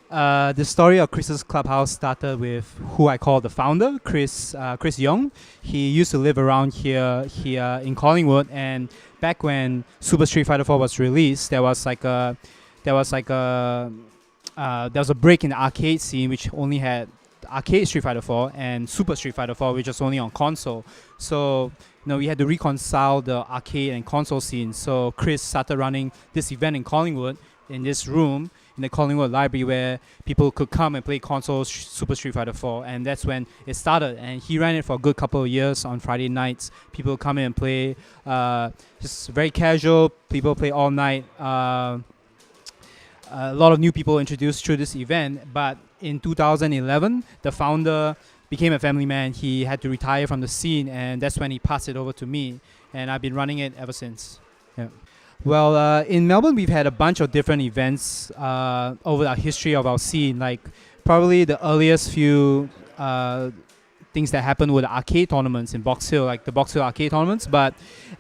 The story of Chris's Clubhouse started with who I call the founder, Chris Young. He used to live around here in Collingwood, and back when Super Street Fighter 4 was released, there was a break in the arcade scene which only had arcade Street Fighter 4 and Super Street Fighter 4, which was only on console. So we had to reconcile the arcade and console scene. So Chris started running this event in Collingwood, in this room in the Collingwood library, where people could come and play console Super Street Fighter 4, and that's when it started. And he ran it for a good couple of years on Friday nights. People come in and play, just very casual. People play all night. A lot of new people introduced through this event. But in 2011, the founder became a family man. He had to retire from the scene, and that's when he passed it over to me, and I've been running it ever since. Yeah. Well, in Melbourne, we've had a bunch of different events over the history of our scene. Like, probably the earliest few things that happened were the arcade tournaments in Box Hill, like the Box Hill arcade tournaments. And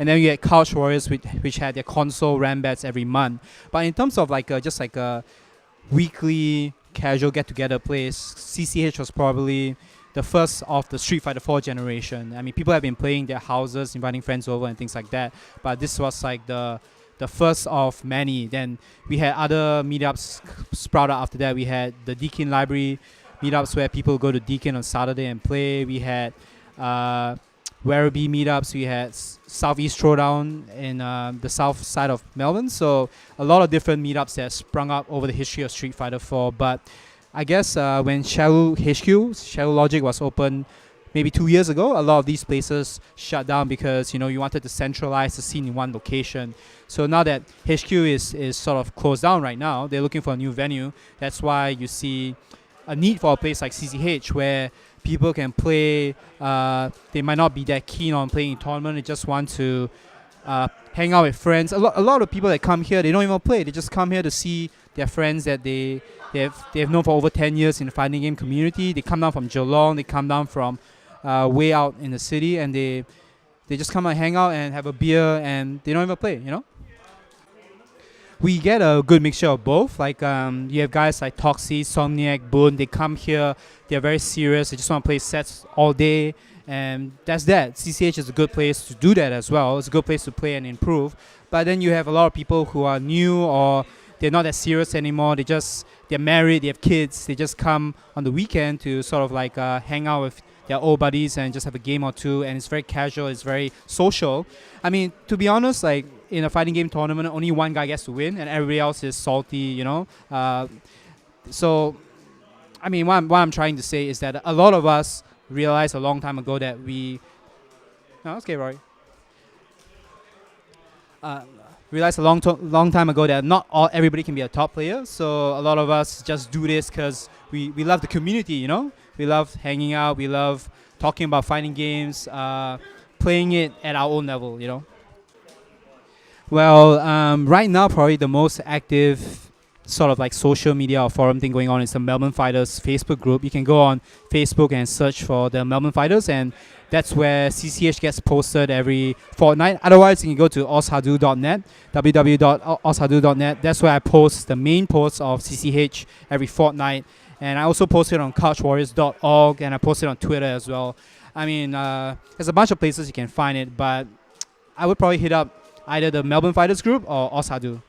then you had Couch Warriors, which had their console Rambats every month. But in terms of just like a weekly casual get-together place, CCH was probably the first of the Street Fighter 4 generation. I mean, people have been playing their houses, inviting friends over and things like that. But this was like the first of many. Then we had other meetups sprout out after that. We had the Deakin Library meetups where people go to Deakin on Saturday and play. We had Werribee meetups. We had Southeast Throwdown in the south side of Melbourne. So a lot of different meetups that sprung up over the history of Street Fighter 4. But I guess when Shadow HQ, Shadow Logic was open maybe 2 years ago, a lot of these places shut down because you wanted to centralize the scene in one location. So now that HQ is sort of closed down right now, they're looking for a new venue. That's why you see a need for a place like CCH where people can play. They might not be that keen on playing in tournament. They just want to hang out with friends. A lot of people that come here, they don't even play. They just come here to see their friends that they've known for over 10 years in the fighting game community. They come down from Geelong. They come down from way out in the city, and they just come and hang out and have a beer, and they don't even play. We get a good mixture of both. Like you have guys like Toxie, Somniac, Boone. They come here. They're very serious. They just want to play sets all day, and that's that. CCH is a good place to do that as well. It's a good place to play and improve. But then you have a lot of people who are new, or they're not that serious anymore. They're married. They have kids. They just come on the weekend to sort of like hang out with their old buddies and just have a game or two. And it's very casual. It's very social. I mean, to be honest, like in a fighting game tournament, only one guy gets to win, and everybody else is salty. So, I mean, what I'm trying to say is that a lot of us realized a long time ago that we. No, okay, Rory. Realized a long time ago that not everybody can be a top player. So a lot of us just do this because we love the community. We love hanging out. We love talking about fighting games, playing it at our own level. Well, right now probably the most active sort of like social media or forum thing going on is the Melbourne Fighters Facebook group. You can go on Facebook and search for the Melbourne Fighters, and that's where CCH gets posted every fortnight. Otherwise, you can go to oshadu.net, www.oshadu.net. That's where I post the main posts of CCH every fortnight. And I also post it on couchwarriors.org, and I post it on Twitter as well. I mean, there's a bunch of places you can find it, but I would probably hit up either the Melbourne Fighters group or Oshadu.